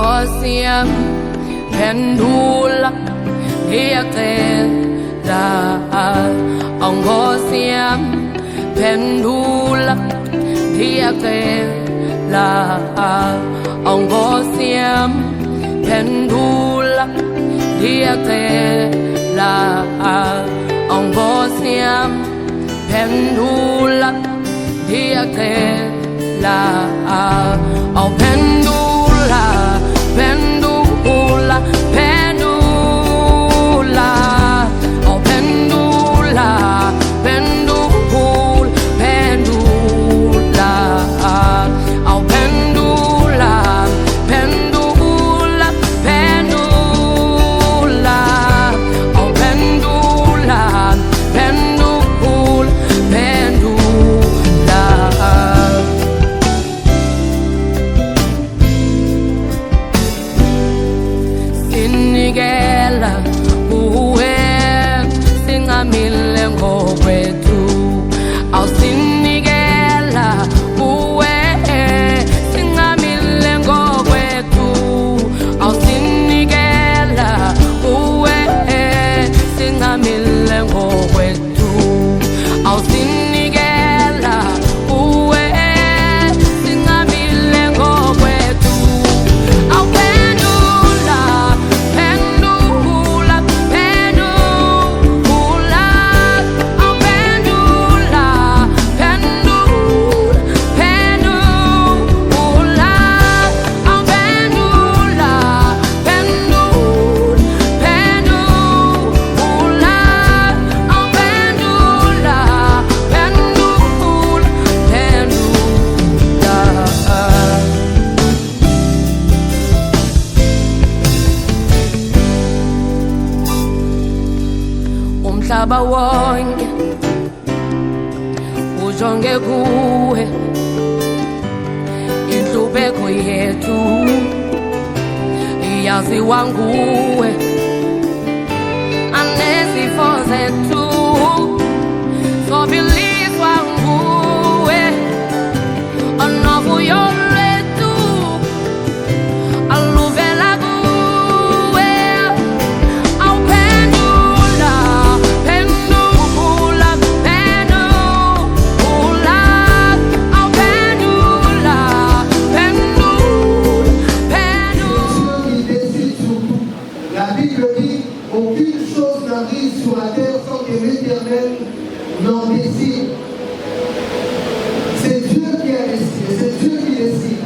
Angosiam pendula diatela Angosiam pendula diatela Angosiam pendula diatela Angosiam pendula diatela oh pendula pendula pendula oh pendula pendula pendula oh pendula pendula pendula oh pendula pendula pendula sinigela uwe singamile ngokwethu awusinigela uwe singamile ngokwethu awusinigela uwe singamile ngokwethu awusinigela uwe singamile ngokwethu awuphendula pendula pendula awuphendula pendula pendula awuphendula pendula pendula awuphendula pendula umhlaba wonke ujonge kuwe inhlupeko yethu iyaziwa nguwe anezifo zethu zobilizwa nguwe onovuyo lwethu aluvela kuwe awuphendula pendula pendula awuphendula pendula pendula Dieu qui décide sur tout. La Bible dit aucune chose n'arrive sur la terre sans que l'Éternel n'en décide. C'est Dieu qui a décidé, c'est Dieu qui décide.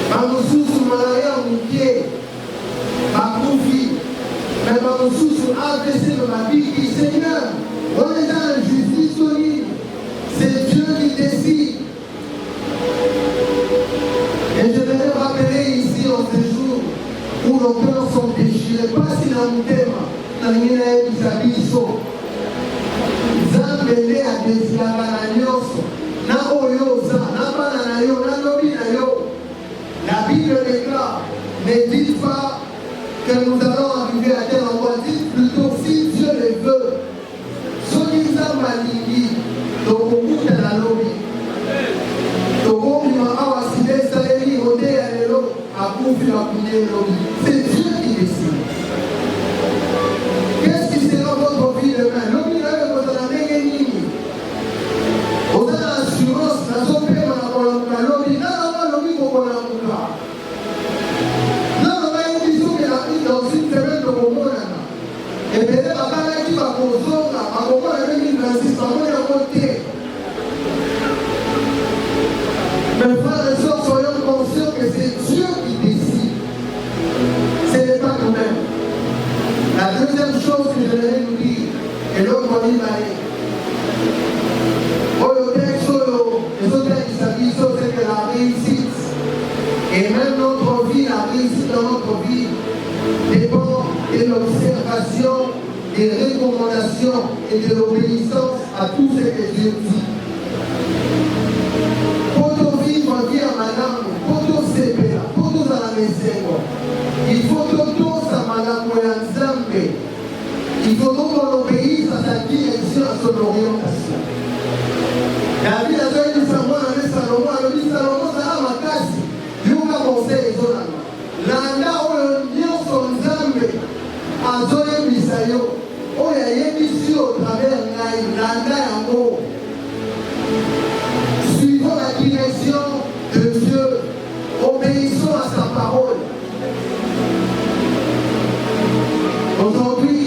Mamususu malaya mukie, makufi, mais Mamususu AVC de ma vie qui Seigneur, on est dans la justice solide. C'est Dieu qui décide. Et je vais rappeler ici en ce jour où nos cœurs sont déchirés, pas si dans mon thème, dans les Isabiso. Zambele a déclaré la nyonso, na oyoza, na bana na yo, na lobi na yo. La Bible déclare, ne dites pas que nous allons arriver à tel endroit, dites plutôt si Dieu le veut. Sokiza malingi, tokokuta na lobi. Tokomima awa silesa eli ode ya lelo, akufi na kunye lobi. C'est Dieu qui décide. Qu'est-ce qui sera votre vie demain? Lobi na yo kozala ndenge nini? Ozala assurance na zopema na kolamuka lobi, na lobi kokolamuka. Non, mais il faut que la vie dans une semaine de Momonana. Et bien, la balle qui va pour Zonga, à Momo, la 2026, à Momo, la montée. Mes frères et sœurs, soyons conscients que c'est Dieu qui décide. Ce n'est pas nous-mêmes. La deuxième chose que je voulais nous dire, et l'autre on dit, le texte, les autres qui s'habillent, c'est que la réussite, et même notre vie, la réussite dans notre vie, dépend de l'observation, des recommandations et de l'obéissance à tout ce que Dieu dit. Pour vivre en vie à madame, pour s'épeler, pour à la maison, il faut que tous à madame Nzambe, il faut qu'on obéisse à sa direction, à son orientation. La vie a donné du savoir, Salomon, ça a ma casse. Dieu m'a conseillé. ezolanga landa oyo nyonso nzambe azoyebisa yo oyo ayebisi yo travers ngai landa yango suivons la direction de Dieu obéissons à sa parole. Aujourd'hui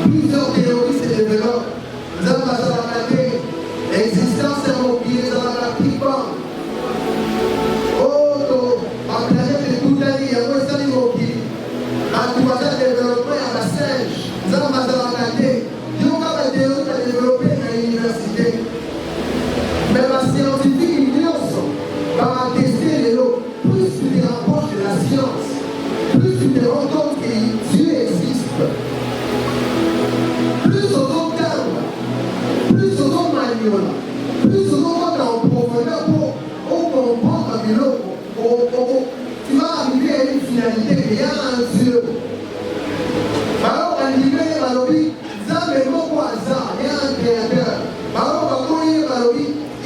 plusieurs théories se développent. Nous avons passé à la matin l'existence immobilière dans la plupart. Oh, la planète est tout à l'heure, il y a un immobilier. En tout cas, développement à la Sèche. Nous avons passé à la matin. Nous avons la théorie à développer à l'université. Mais la scientifique, ils va attester les lots. Plus tu te rapproches de la science, plus tu te rends compte que Dieu existe. Plus on calme, plus on maniola, plus on va en profondeur pour comprendre que tu vas arriver à une finalité qu'il y a un Dieu. Alors, on dit, il y a un créateur.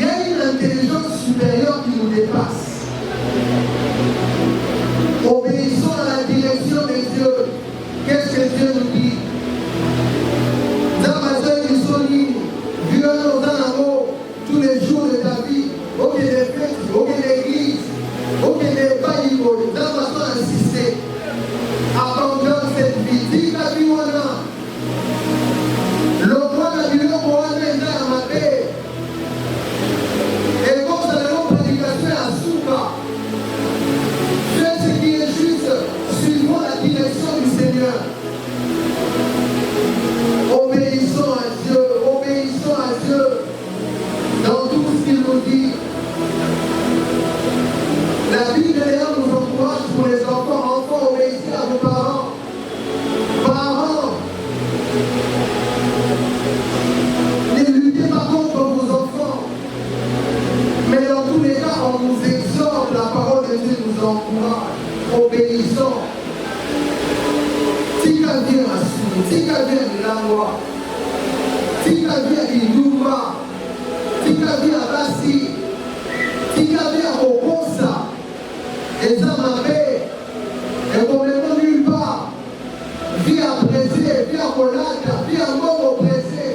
Il y a une intelligence supérieure qui nous dépasse. Obéissons à la direction de Dieu. Qu'est-ce que Dieu nous dit? Tous les jours de ta vie, ok les fêtes, ok l'église, ok les bailles, nous avons insisté. Abandonne cette vie, dis la vie on a. Le roi de Dieu pour un à ma paix. Et comme ça, la prédication à Souka. Fais ce qui est juste, suivons la direction du Seigneur. Obéissons à Dieu, obéissons à Dieu. Dans tout ce qu'il nous dit, la Bible nous encourage pour les enfants. Enfants, obéissez à vos parents. Parents, ne luttez pas contre vos enfants. Mais dans tous les cas, on nous exhorte, la parole de Dieu nous encourage. Obéissons. Si quelqu'un vient à Sou, si quelqu'un vient de la loi, si quelqu'un vient d'Inouma, si quelqu'un vient à Bassi, si quelqu'un vient à Okosa, et ça m'a fait, et complètement nulle part, vie à pressé, vie à Kolaka, vie à Momo pressé,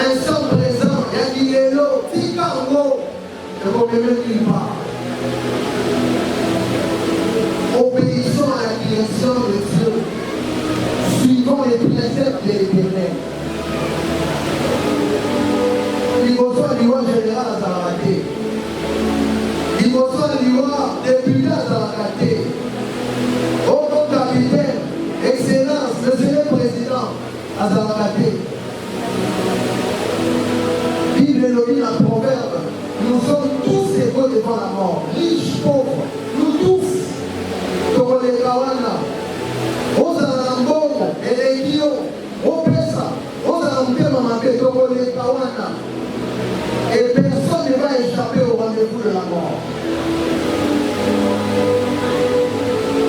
instant présent, il y a Guilelo, Tikango, et complètement nulle part. Obéissons à la direction de Dieu, suivons les préceptes de l'Éternel. Il faut soit loi général à Zarate. Il faut soit loi député à Zarate. Oh mon capitaine, excellence, monsieur le président à Zarate. Bible nous dit un proverbe. Nous sommes tous égaux devant la mort, riches, pauvres, nous tous. Tokole Kawana, Ozarambo, Eledio, Opesa, Ozaramtema Mabe, Tokole Kawana. Et personne ne va échapper au rendez-vous de la mort.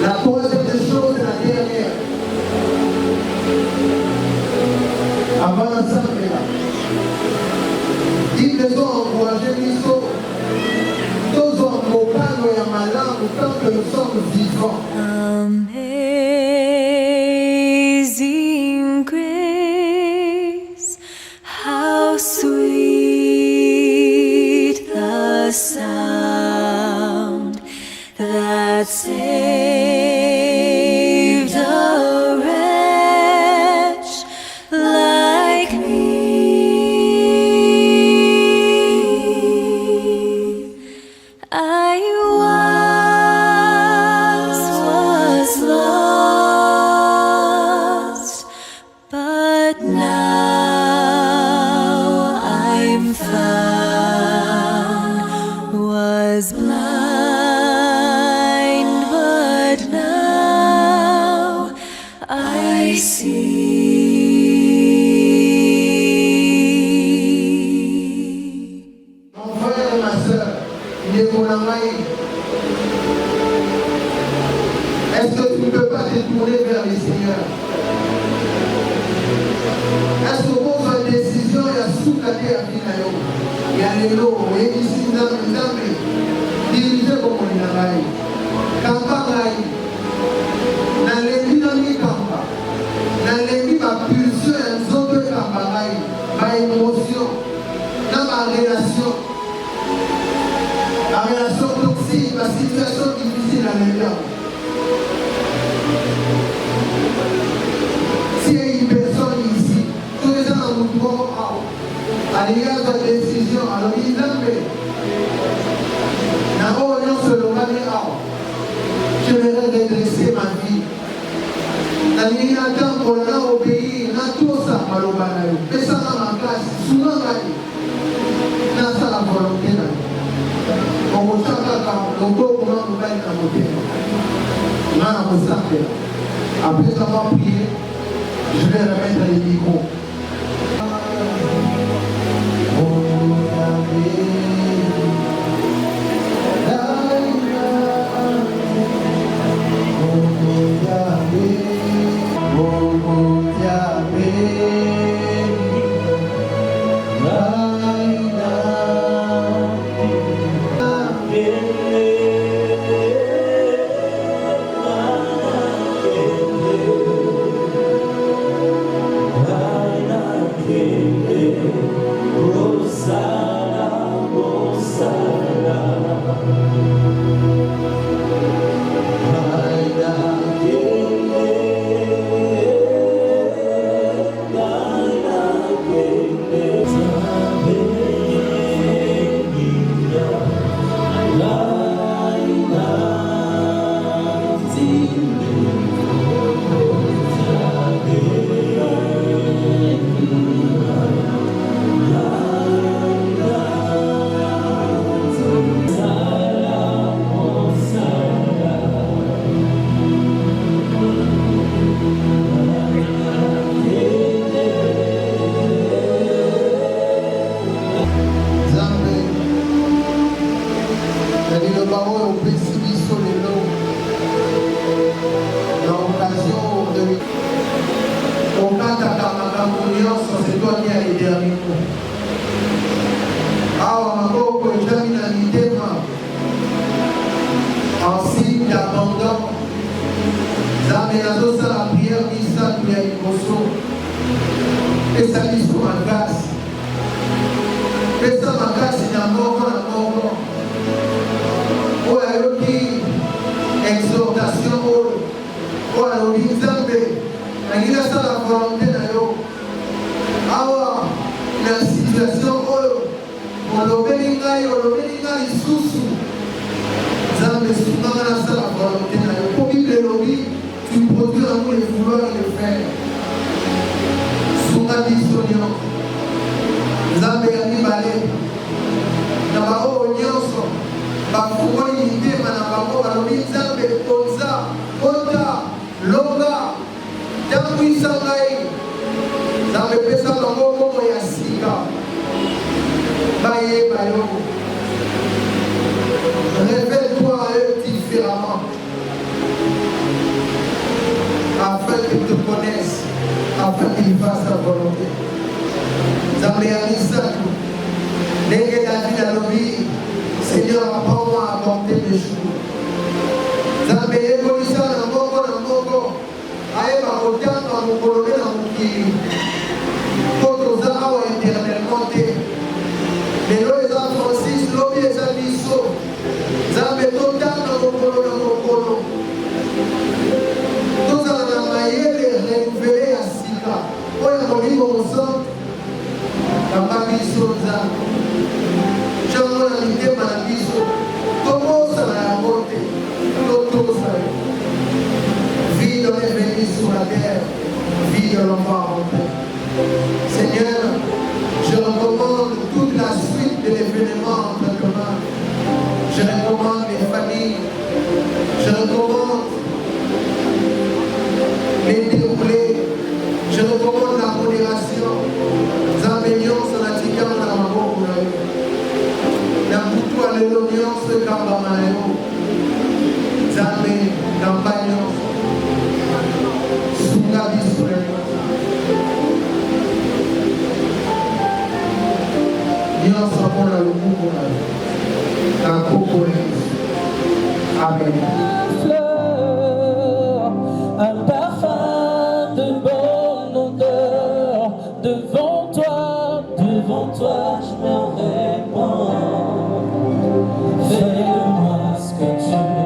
La troisième des choses, la dernière. Avant l'ensemble là. Ils les ont encouragés, ils sont tous en mopano et en malin, autant que nous sommes vivants. Amazing grace, how sweet the sound that saved a wretch like me. I was lost, but now I'm found. Was blind, but now I see. Mon frère et ma soeur, est-ce que tu ne peux pas te tourner vers le Seigneur? Est-ce que vous avez une décision et à sous-cater à Finayo? Il y a les lots, et ici, dirigez comme on est là. situation difficile à l'intérieur. S'il y a une personne ici, tous les gens dans le mouvement, à l'égard de la décision, alors il y a je vais redresser ma vie. Il y a un temps pour obéir, tout ça, mais ça dans ma classe, souvent, dans la volonté. On va après avoir prié, je vais remettre les micros. C'est toi qui as aidé avec nous. En signe d'abandon, Zambé nazo la prière misa tu ya ikoso. Pesa biso makasi. Pesa makasi na moko. Oya yoki exhortation oyo. Oya lobi Nzambe. Nangina sala volonté na yo. Awa na situation oyo. Olobeli ngai lisusu. Zambé souvent na sala volonté na yo. Pour Bible lobi, tu produis l'amour et vouloir le faire. Sunga biso nyonso. Nzambe ya mibale. Na bao nyonso. Bafungoli mitema na bango balobi Nzambe koza, kota, longa. Tambwisa ngai. Nzambe pesa bango kombo ya sika. Bayeba yo. Révèle-toi à eux différemment. Afin qu'ils te connaissent, afin qu'ils fassent ta volonté. Nzambe ya misatu. Ndenge David alobi, Seigneur, apprends-moi à porter mes jours. Nzambe ebolisa na moko. Ayeba kotanga mokolo na mokili. Po toza awa éternellement te. Lelo eza Francis, lobi eza biso. Nzambe totanga mokolo na mokolo. Tozala na mayele renouvelé ya sika. Oyo molimo mosantu. Kamba biso Nzambe. Chango na mitema na biso. Tokosa na yango te. Totosa yo. Vie dans les bénis sur la terre. Vie de l'enfant en paix. Seigneur, je recommande toute la suite de l'événement entre tes mains. Je recommande mes familles. Je recommande les déroulés. Je recommande la modération. Zambénion, Sanatika, Namabo, Namutu, Alélonion, ce Kambamayo. Zambé, Campagnon, Sungabi, Soleil. Nous sommes dans le monde. Amen. Fleur, un parfum de bonne odeur. Devant toi, je me répands. Fais-moi ce que tu veux.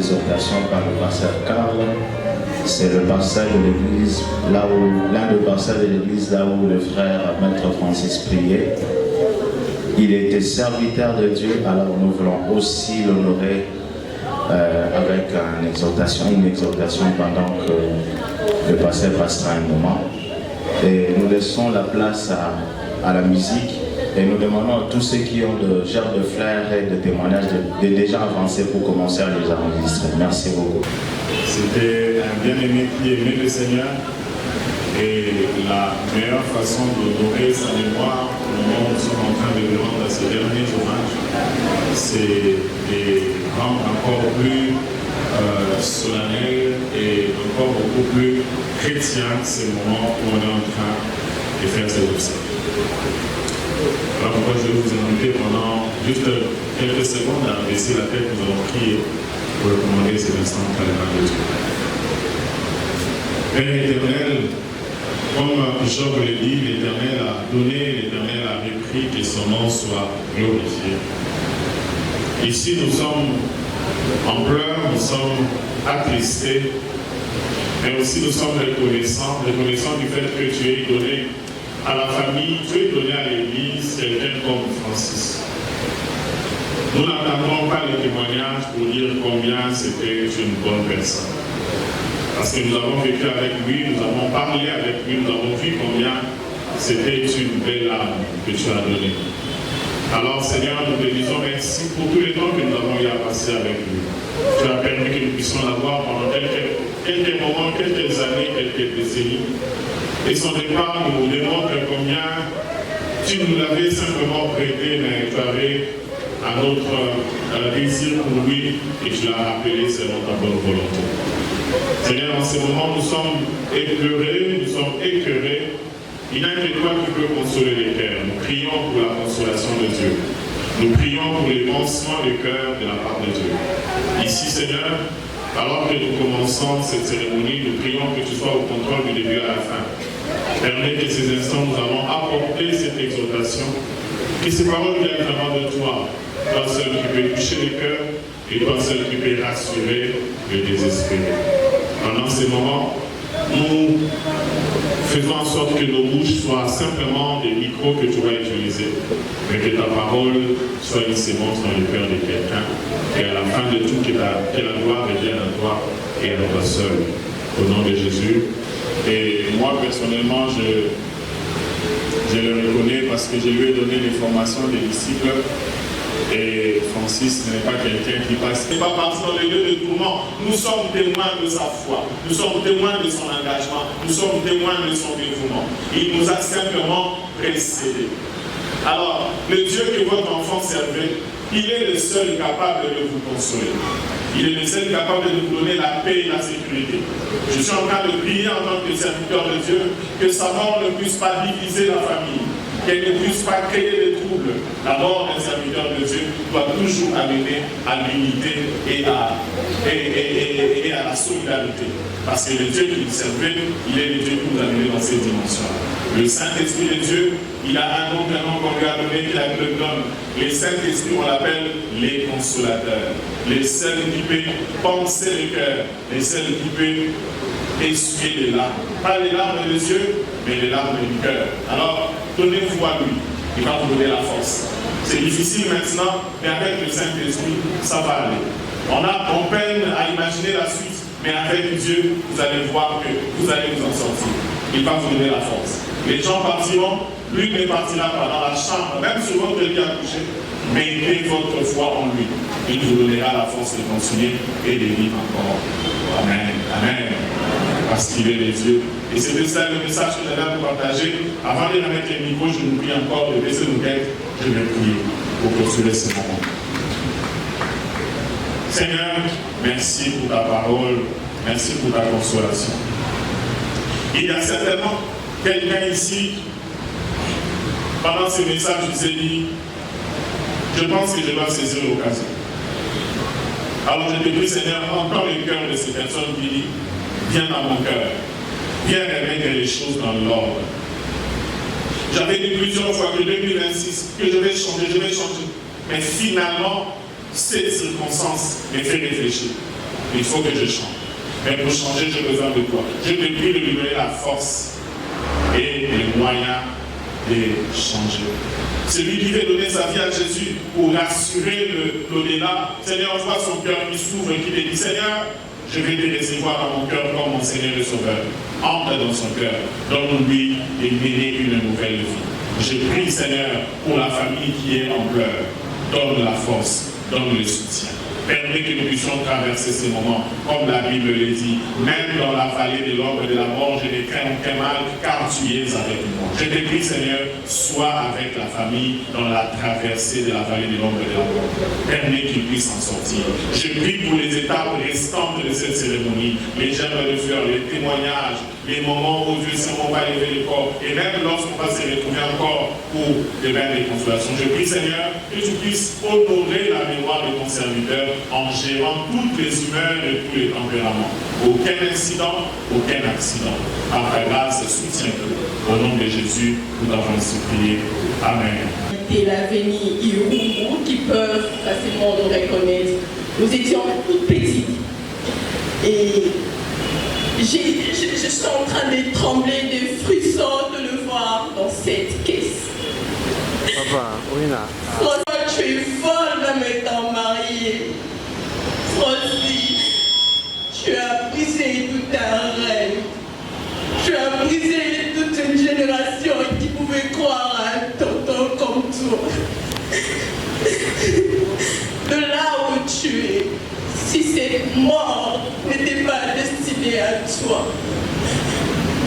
d'exhortation par le pasteur Karl. C'est le passage de l'église, là où l'un des passages de l'église, là où le frère Maître Francis priait. Il était serviteur de Dieu, alors nous voulons aussi l'honorer avec une exhortation pendant que le pasteur passera un moment. Et nous laissons la place à la musique et nous demandons à tous ceux qui ont de gerbes de fleurs et de témoignages de déjà avancer pour commencer à les enregistrer. Merci beaucoup. C'était un bien-aimé qui aimait le Seigneur et la meilleure façon d'honorer sa mémoire au moment où nous sommes ces derniers hommages, c'est des rendre encore plus solennels et encore beaucoup plus chrétiens ces moments où on est en train de faire ces obsèques. Alors pourquoi je vais vous inviter pendant juste quelques secondes à baisser la tête, nous allons prier pour recommander ces instants à la main de Dieu. Père éternel, comme Job le dit, l'Éternel a donné, l'Éternel a repris, que son nom soit glorifié. Ici, nous sommes en pleurs, nous sommes attristés, mais aussi nous sommes reconnaissants du fait que tu aies donné à la famille, tu aies donné à l'Église quelqu'un comme Francis. Nous n'attendons pas les témoignages pour dire combien c'était une bonne personne. Parce que nous avons vécu avec lui, nous avons parlé avec lui, nous avons vu combien c'était une belle âme que tu as donnée. Alors Seigneur, nous te disons merci pour tous les temps que nous avons eu à passer avec lui. Tu as permis que nous puissions l'avoir pendant quelques moments, quelques années, quelques décennies. Et son départ nous démontre combien tu nous l'avais simplement prêté, mais tu avais un autre désir pour lui et tu l'as rappelé selon ta bonne volonté. Seigneur, en ce moment, nous sommes éplorés, nous sommes écœurés. Il n'y a que toi qui peux consoler les cœurs. Nous prions pour la consolation de Dieu. Nous prions pour l'évancement du cœur de la part de Dieu. Ici, Seigneur, alors que nous commençons cette cérémonie, nous prions que tu sois au contrôle du début à la fin. Permets que ces instants, nous allons apporter cette exhortation, que ces paroles viennent vraiment de toi, toi seul qui peux toucher les cœurs et toi seul qui peux rassurer le désespéré. Pendant ces moments, nous faisons en sorte que nos bouches soient simplement des micros que tu vas utiliser, mais que ta parole soit une sémence dans le cœur de quelqu'un, et à la fin de tout, que la gloire revienne à toi et à toi seul. Au nom de Jésus. Et moi, personnellement, je le reconnais parce que je lui ai donné les formations des disciples. Et Francis n'est pas quelqu'un qui passe. Il n'est pas parti dans les lieux de tourment. Nous sommes témoins de sa foi. Nous sommes témoins de son engagement. Nous sommes témoins de son dévouement. Il nous a simplement précédés. Alors, le Dieu que votre enfant servait, il est le seul capable de vous consoler. Il est le seul capable de nous donner la paix et la sécurité. Je suis en train de prier en tant que serviteur de Dieu que sa mort ne puisse pas diviser la famille, qu'elle ne puisse pas créer des troubles. La mort d'un serviteur de Dieu doit toujours amener à l'unité et à la solidarité. Parce que le Dieu qu'il servait, il est le Dieu qui nous a amené dans ces dimensions. Le Saint-Esprit de Dieu, il a un nom qu'on lui a donné, qu'il a le nom. Le Saint-Esprit, on l'appelle les consolateurs. Les seuls qui peuvent penser le cœur, les seuls qui peuvent essuyer les larmes. Pas les larmes des yeux, mais les larmes du cœur. Alors, donnez-vous à lui. Il va vous donner la force. C'est difficile maintenant, mais avec le Saint-Esprit, ça va aller. On peine à imaginer la suite, mais avec Dieu, vous allez voir que vous allez vous en sortir. Il va vous donner la force. Les gens partiront, lui ne partira pas dans la chambre, même sur votre lit à coucher, mais mettez votre foi en lui. Il vous donnera la force de continuer et de vivre encore. Amen. Amen. Parce qu'il est le Dieu. Et c'était ça le message que j'avais à vous partager. Avant de remettre le micro, je vous prie encore de baisser nos têtes. Je vais prier pour poursuivre ce moment. Seigneur, merci pour ta parole. Merci pour ta consolation. Il y a certainement quelqu'un ici, pendant ce message, je vous ai dit, je pense que je dois saisir l'occasion. Alors je te prie, Seigneur, entends le cœur de ces personnes qui disent, viens dans mon cœur, viens remettre les choses dans l'ordre. J'avais dit plusieurs fois que 2026, que je vais changer. Mais finalement, cette circonstance me fait réfléchir. Il faut que je change. Mais pour changer, j'ai besoin de toi. Je te prie de lui donner la force et les moyens de changer. Celui qui veut donner sa vie à Jésus pour assurer l'au-delà, Seigneur, voit son cœur qui s'ouvre et qui te dit, Seigneur, je vais te recevoir dans mon cœur comme mon Seigneur et Sauveur. Entre dans son cœur, donne-lui et mener une nouvelle vie. Je prie, Seigneur, pour la famille qui est en pleurs. Donne la force, donne le soutien. Permets que nous puissions traverser ces moments, comme la Bible le dit. Même dans la vallée de l'ombre et de la mort, je ne crains aucun mal, car tu es avec moi. Je te prie, Seigneur, sois avec la famille dans la traversée de la vallée de l'ombre et de la mort. Permets qu'ils puissent en sortir. Je prie pour les étapes restantes de cette cérémonie, les germes de fleurs, les témoignages, les moments où Dieu sait qu'on va lever le corps, et même lorsqu'on va se retrouver encore pour des bains de consolation. Je prie, Seigneur, que tu puisses honorer la mémoire de ton serviteur en gérant toutes les humeurs et tous les tempéraments. Aucun incident, aucun accident. Par ta grâce, soutiens-le. Au nom de Jésus, nous t'avons supplié. Amen. Et l'avenir Iroumou qui peuvent facilement nous reconnaître. Nous étions toutes petites. Et je suis en train de trembler de frissons de le voir dans cette caisse. Papa, oui, là. Franchement, tu es folle même étant mariée. Francis, tu as brisé tout un rêve. Tu as brisé toute une génération qui pouvait croire à un tonton comme toi. De là où tu es, si cette mort n'était pas destinée à toi,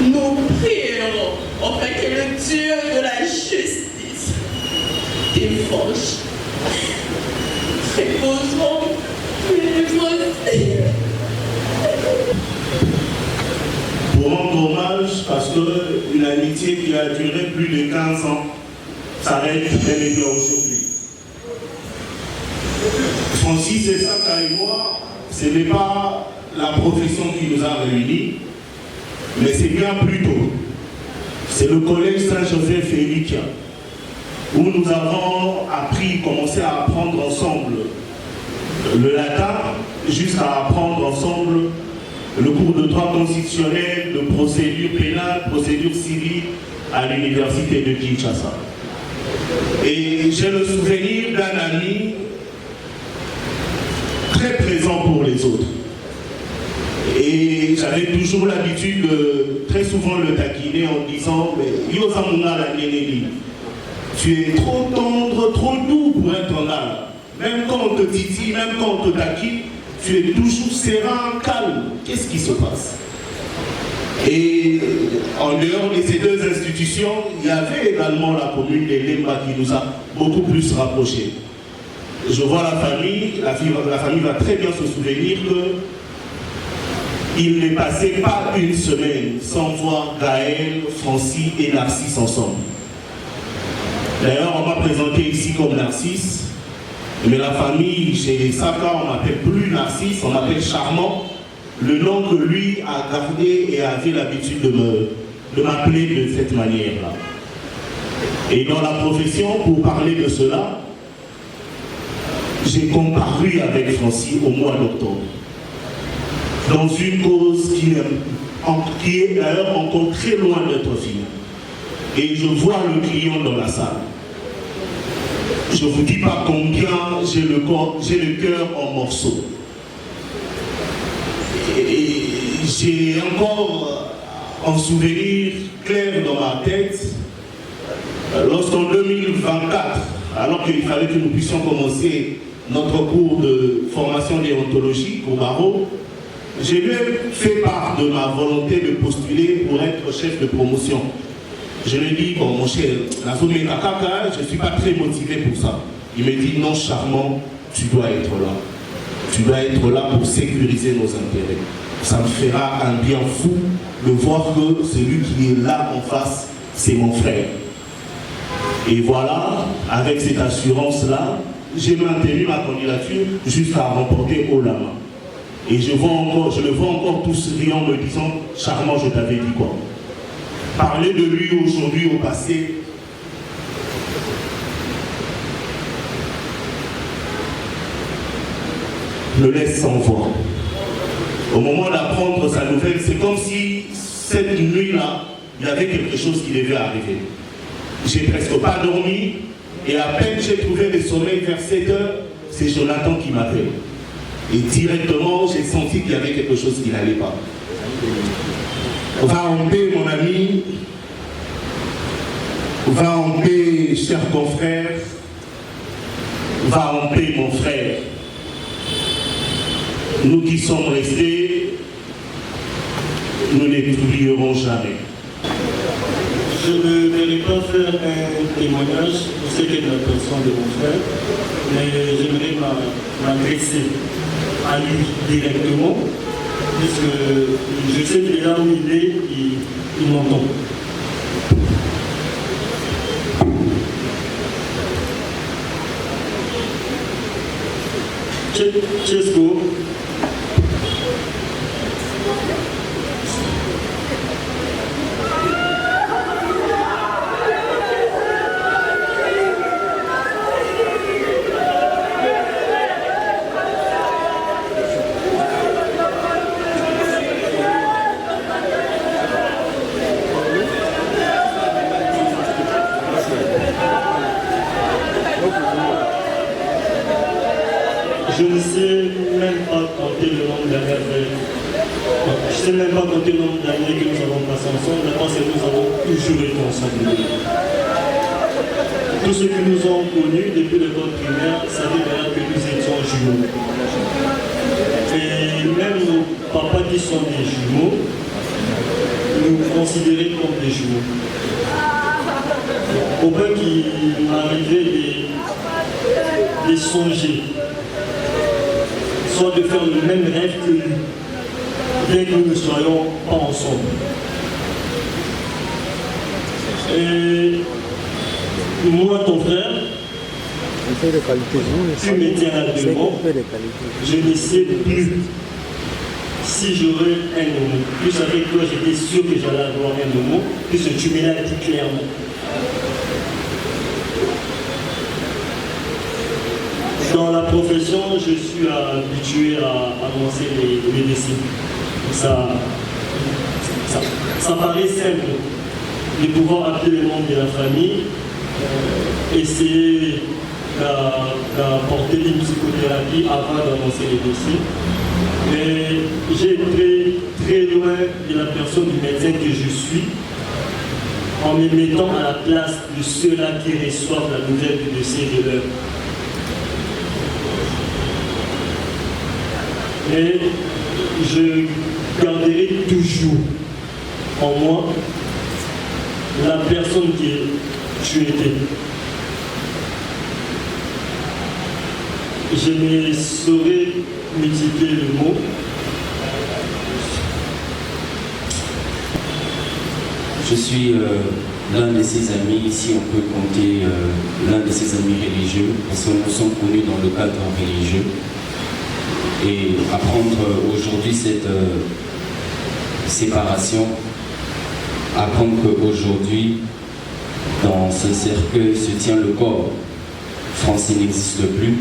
nous prierons afin que le Dieu de la justice t'évanche. Reposons pour rendre hommage, parce qu'une amitié qui a duré plus de 15 ans s'arrête bel et bien aujourd'hui. Francis et Saka et moi, ce n'est pas la profession qui nous a réunis, mais c'est bien plus tôt. C'est le collège Saint-Joseph et Elikia, où nous avons commencé à apprendre ensemble le latin, jusqu'à apprendre ensemble le cours de droit constitutionnel, de procédure pénale, procédure civile à l'université de Kinshasa. Et j'ai le souvenir d'un ami très présent pour les autres. Et j'avais toujours l'habitude de très souvent le taquiner en disant « Yosamuna la Nénéli, tu es trop tendre, trop doux pour être là. Même quand on te titille, même quand on te taquine, tu es toujours serein, calme. Qu'est-ce qui se passe ?» Et en dehors de ces deux institutions, il y avait également la commune de Lemba qui nous a beaucoup plus rapprochés. Je vois la famille va très bien se souvenir qu'il n'est passé pas une semaine sans voir Gaël, Francis et Narcisse ensemble. D'ailleurs, on m'a présenté ici comme Narcisse, mais la famille, chez Saka, on m'appelle plus Narcisse, on m'appelle Charmant, le nom que lui a gardé et avait l'habitude de m'appeler de cette manière-là. Et dans la profession, pour parler de cela, j'ai comparu avec Francis au mois d'octobre, dans une cause qui est d'ailleurs encore très loin d'être finie. Et je vois le client dans la salle. Je ne vous dis pas combien j'ai le cœur en morceaux. Et j'ai encore un souvenir clair dans ma tête lorsqu'en 2024, alors qu'il fallait que nous puissions commencer notre cours de formation déontologique au barreau, j'ai lui fait part de ma volonté de postuler pour être chef de promotion. Je lui ai dit, bon mon cher, je ne suis pas très motivé pour ça. Il me dit, non Charmant, tu dois être là. Tu dois être là pour sécuriser nos intérêts. Ça me fera un bien fou de voir que celui qui est là en face, c'est mon frère. Et voilà, avec cette assurance-là, j'ai maintenu ma candidature jusqu'à remporter haut la main. Et je le vois encore tout souriant me disant, Charmant, je t'avais dit quoi? Parler de lui aujourd'hui au passé, le laisse sans voix. Au moment d'apprendre sa nouvelle, c'est comme si cette nuit-là, il y avait quelque chose qui devait arriver. J'ai presque pas dormi et à peine j'ai trouvé le sommeil vers 7 heures, c'est Jonathan qui m'appelle. Et directement, j'ai senti qu'il y avait quelque chose qui n'allait pas. Va en paix, mon ami. Va en paix, cher confrère. Va en paix, mon frère. Nous qui sommes restés, nous ne l'oublierons jamais. Je ne vais pas faire un témoignage pour ce qui est de la personne de mon frère, mais j'aimerais m'adresser à lui directement, puisque je sais que là où il est, il m'entend. Chesco, je ne sais même pas compter le nombre d'années. Je ne sais même pas compter le nombre d'années que nous avons passé ensemble, parce que nous avons toujours été ensemble. Tous ceux qui nous ont connus depuis l'école primaire savaient déjà que nous étions jumeaux. Et même nos papas qui sont des jumeaux, nous considéraient comme des jumeaux. Au point qu'il m'arrivait de songer, soit de faire le même rêve que lui, bien que nous ne soyons pas ensemble. Et moi, ton frère, tu me tiens à deux mots. Je ne sais plus si j'aurais un homo. Plus avec toi, j'étais sûr que j'allais avoir un homo, puisque tu me l'as dit clairement. Dans la profession, je suis habitué à annoncer les décès. Ça paraît simple de pouvoir appeler le membre de la famille, essayer d'apporter une psychothérapie avant d'annoncer les décès. Mais j'ai été très loin de la personne du médecin que je suis, en me mettant à la place de ceux-là qui reçoivent la nouvelle du décès de leur. Et je garderai toujours en moi la personne que tu étais. Je ne saurais multiplier le mot. Je suis l'un de ses amis, si on peut compter l'un de ses amis religieux, parce que nous sommes connus dans le cadre religieux. Et apprendre aujourd'hui cette séparation, apprendre qu'aujourd'hui, dans ce cercueil se tient le corps, Francis n'existe plus,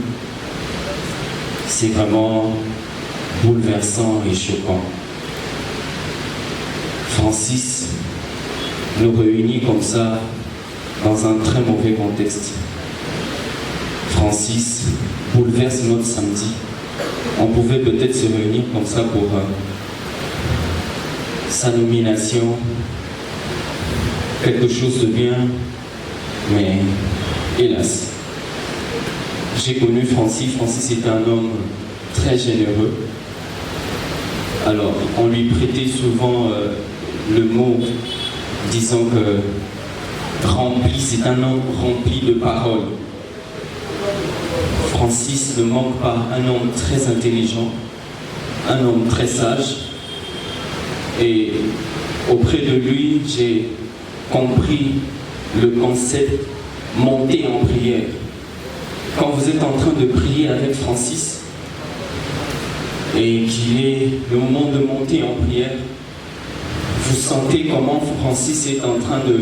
c'est vraiment bouleversant et choquant. Francis nous réunit comme ça dans un très mauvais contexte. Francis bouleverse notre samedi. On pouvait peut-être se réunir comme ça pour sa nomination, quelque chose de bien, mais hélas. J'ai connu Francis. Francis était un homme très généreux. Alors, on lui prêtait souvent le mot, disant que rempli, c'est un homme rempli de paroles. Francis ne manque pas un homme très intelligent, un homme très sage. Et auprès de lui, j'ai compris le concept monter en prière. Quand vous êtes en train de prier avec Francis et qu'il est le moment de monter en prière, vous sentez comment Francis est en train de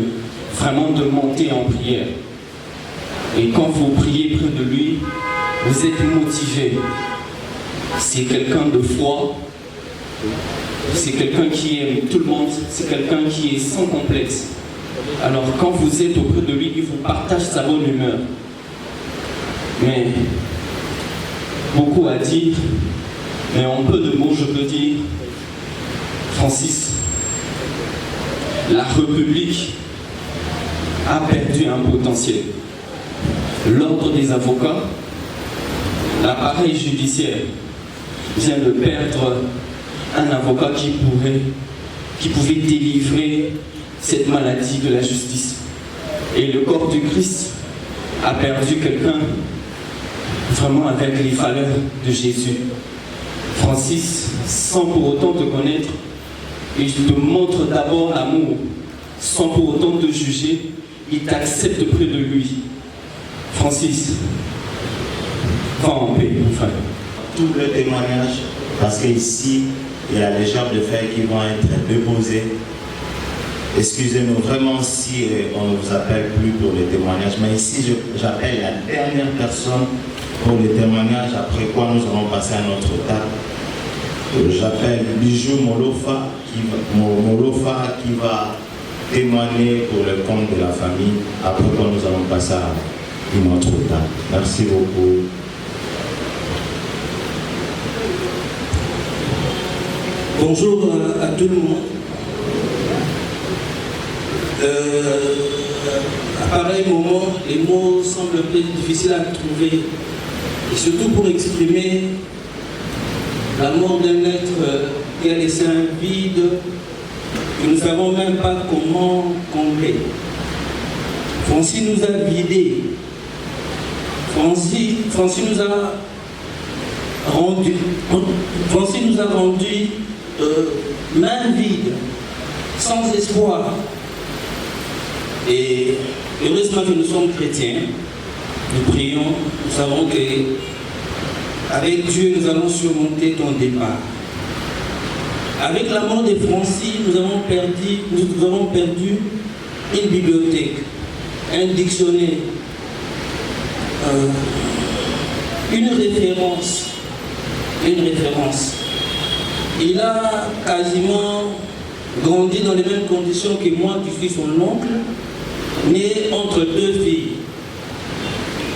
vraiment de monter en prière. Et quand vous priez près de lui, vous êtes motivé. C'est quelqu'un de foi, c'est quelqu'un qui aime tout le monde, c'est quelqu'un qui est sans complexe. Alors quand vous êtes auprès de lui, il vous partage sa bonne humeur. Mais beaucoup à dire, mais en peu de mots je peux dire, Francis, la République a perdu un potentiel. L'ordre des avocats, l'appareil judiciaire, vient de perdre un avocat qui pouvait délivrer cette maladie de la justice. Et le corps du Christ a perdu quelqu'un vraiment avec les valeurs de Jésus. Francis, sans pour autant te connaître, il te montre d'abord l'amour, sans pour autant te juger, il t'accepte près de lui. Francis, va en paix, mon frère. Tout le témoignage, parce qu'ici, il y a les gerbes de fer qui vont être déposées. Excusez-nous vraiment si on ne vous appelle plus pour les témoignages, mais ici, j'appelle la dernière personne pour les témoignages, après quoi nous allons passer à notre table. J'appelle Bijou Molofa qui va témoigner pour le compte de la famille, après quoi nous allons passer à une autre table. Merci beaucoup. Bonjour à tout le monde. À pareil moment, les mots semblent peut-être difficiles à trouver, et surtout pour exprimer la mort d'un être qui a laissé un vide que nous ne savons même pas comment combler. Francis nous a vidés. Francis nous a rendu main vide, sans espoir. Et heureusement que nous sommes chrétiens, nous prions, nous savons qu'avec Dieu nous allons surmonter ton départ. Avec la mort de Francis, nous avons perdu une bibliothèque, un dictionnaire, une référence. Il a quasiment grandi dans les mêmes conditions que moi, qui suis son oncle, né entre deux filles.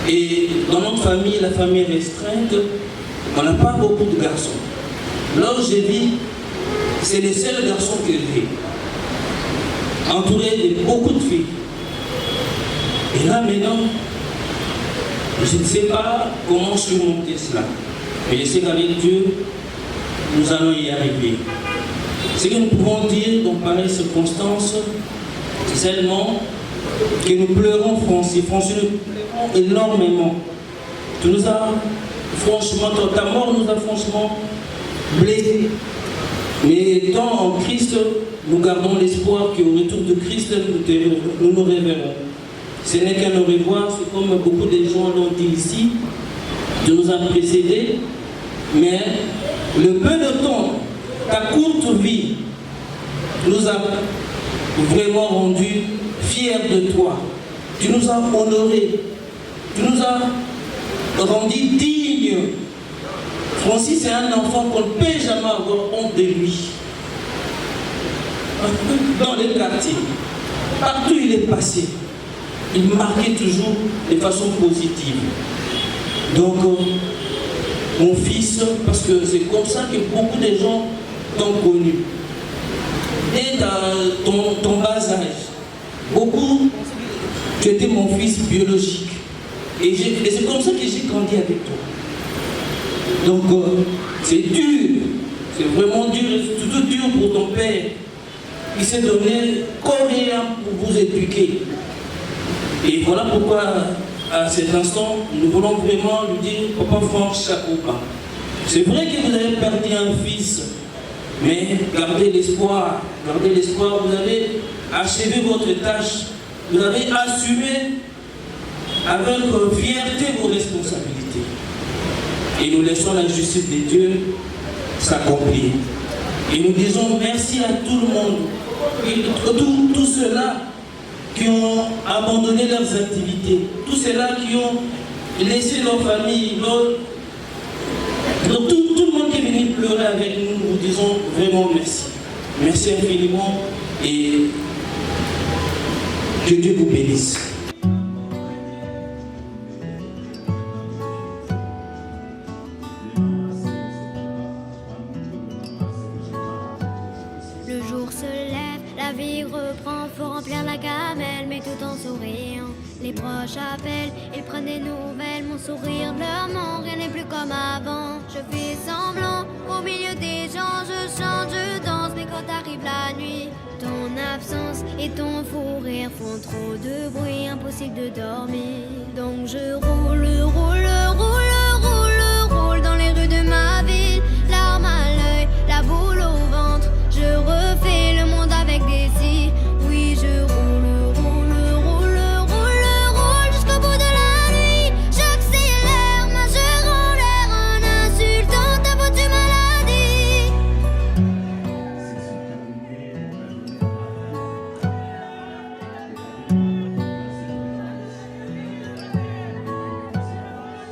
Et dans notre famille, la famille restreinte, on n'a pas beaucoup de garçons. Lorsque j'ai vu, c'est les seuls garçons que j'ai, entouré de beaucoup de filles. Et là maintenant, je ne sais pas comment surmonter cela. Mais je sais qu'avec Dieu, nous allons y arriver. Ce que nous pouvons dire dans pareilles circonstances, c'est seulement que nous pleurons Francis. Francis, nous pleurons énormément. Tu nous as franchement, ta mort nous a franchement blessés. Mais étant en Christ, nous gardons l'espoir qu'au retour de Christ, nous nous révérons. Ce n'est qu'un au revoir, c'est comme beaucoup de gens l'ont dit ici. Dieu nous a précédés, mais le peu de temps, ta courte vie, nous a vraiment rendus fiers de toi. Tu nous as honorés, tu nous as rendus dignes. Francis est un enfant qu'on ne peut jamais avoir honte de lui. Dans les quartiers, partout il est passé, il marquait toujours de façon positive. Donc, mon fils, parce que c'est comme ça que beaucoup de gens t'ont connu. Dès ton bas âge, beaucoup, tu étais mon fils biologique. Et c'est comme ça que j'ai grandi avec toi. Donc, c'est dur, c'est vraiment dur, c'est surtout dur pour ton père. Il s'est donné corps et âme pour vous éduquer. Et voilà pourquoi, à cet instant, nous voulons vraiment lui dire, Papa Franck Chakouba, c'est vrai que vous avez perdu un fils, mais gardez l'espoir, vous avez achevé votre tâche, vous avez assumé avec fierté vos responsabilités. Et nous laissons la justice de Dieu s'accomplir. Et nous disons merci à tout le monde, tous ceux-là qui ont abandonné leurs activités, tous ceux-là qui ont laissé leur famille, tout le monde qui est venu pleurer avec nous, nous disons vraiment merci. Merci infiniment et que Dieu vous bénisse. Le jour se lève, la vie reprend, faut remplir la gamelle, mais tout en souriant. Les proches appellent, ils prennent des nouvelles, mon sourire leur ment, rien n'est plus comme avant. Je fais semblant au milieu des gens, je chante, je danse. Mais quand arrive la nuit, ton absence et ton fou rire font trop de bruit, impossible de dormir. Donc je roule, roule, roule, roule, roule dans les rues de ma ville, larmes à l'œil, la boule au ventre. Je refais le monde avec des si. Oui, je roule, roule, roule, roule, roule jusqu'au bout de la nuit. J'accélère, majeur en l'air en insultant ta foutue maladie.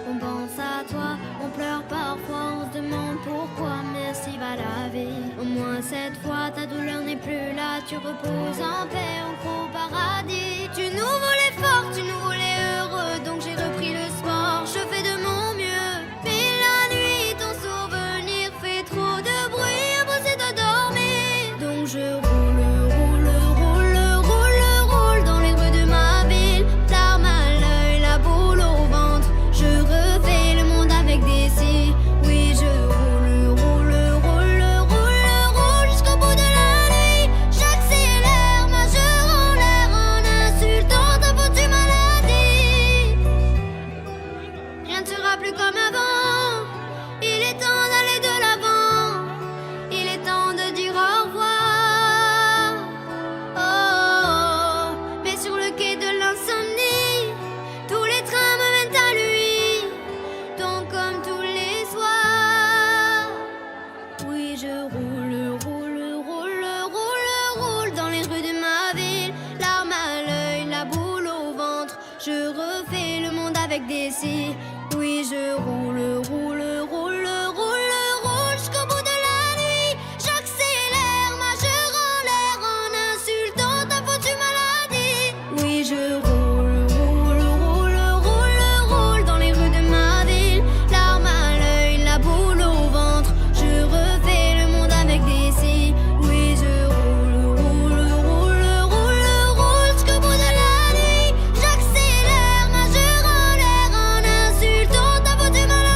On pense à toi, on pleure parfois, on se demande pourquoi, merci va la vie. Au moins cette fois, ta douleur n'est plus là, tu reposes en paix, on croit au paradis. Tu nous voulais fort, tu nous voulais heureux, donc j'ai repris le sport, je fais de mon mieux. Mais la nuit, ton souvenir fait trop de bruit, impossible de dormir. Donc je roule, roule, roule, roule, roule dans les rues de ma ville, larmes à l'œil, la boule au ventre. Je refais le monde avec des si. Oui, je roule, roule, roule, roule, roule jusqu'au bout de la nuit. J'accélère, majeur en l'air en insultant ta foutue maladie. Rien ne sera plus comme avant. Il est temps d'aller de l'avant. Il est temps de dire au revoir. Oh, oh, oh. Mais sur le quai de l'insomnie, tous les trains me mènent à lui. Donc comme tous les soirs, oui je roule, roule, roule, roule, roule dans les rues de ma ville, larmes à l'œil, la boule au ventre. Je refais le monde avec des si. Oui je roule, roule, roule, roule, roule jusqu'au bout de la nuit. J'accélère, majeur en l'air en insultant ta foutue maladie. Oui je roule, roule, roule, roule, roule dans les rues de ma ville, larmes à l'œil, la boule au ventre. Je refais le monde avec des si. Oui je roule, roule, roule, roule, roule jusqu'au bout de la nuit. J'accélère, majeur en l'air en insultant ta foutue maladie.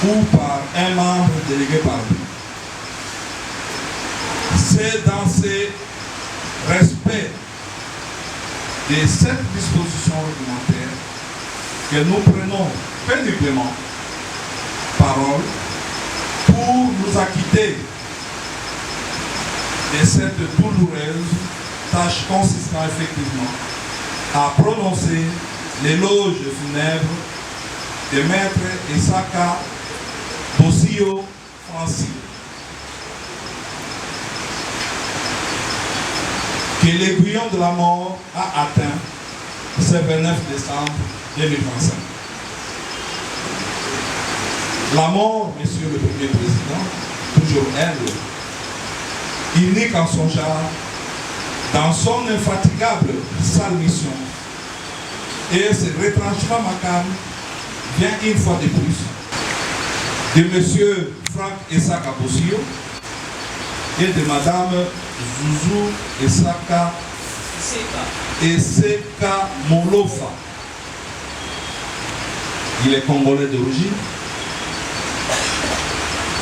ou par un membre délégué par lui. C'est dans ce respect de cette disposition réglementaire que nous prenons péniblement parole pour nous acquitter de cette douloureuse tâche consistant effectivement à prononcer l'éloge funèbre de Maître Isaka Bosio Francis, que l'aiguillon de la mort a atteint ce 29 décembre 2025. La mort, Monsieur le Premier Président, toujours elle, unique en son genre, dans son infatigable sale mission, et ce retranchement macabre vient une fois de plus de Monsieur Frank Isaka Bosio et de Madame Zouzou Isaka Eseka Molofa. Il est congolais d'origine.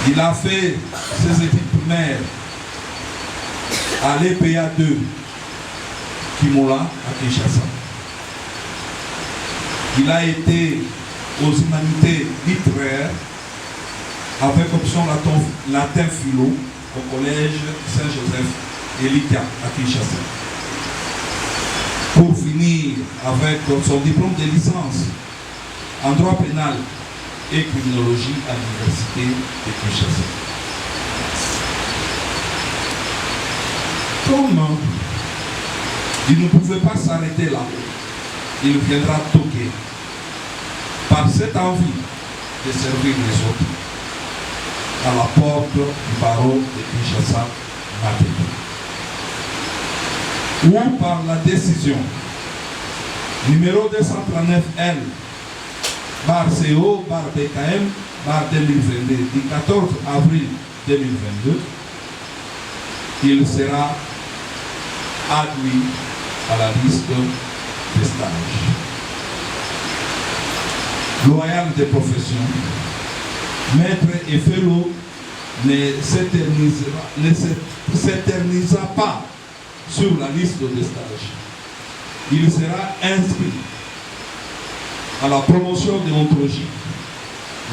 Il a fait ses études primaires à l'EPA 2 Kimola à Kinshasa. Il a été aux humanités littéraires avec option latin philo au collège Saint-Joseph Elika à Kinshasa. Pour finir avec son diplôme de licence en droit pénal et criminologie à l'université de Kinshasa. Comme il ne pouvait pas s'arrêter là, il viendra toquer par cette envie de servir les autres à la porte du barreau de Kinshasa Matete, ou par la décision numéro 239L bar CO bar BKM bar 2022 du 14 avril 2022, il sera admis à la liste des stages. Loyal des professions, maître et fellow ne s'éternisa pas sur la liste des stages. Il sera inscrit à la promotion de l'ontologie,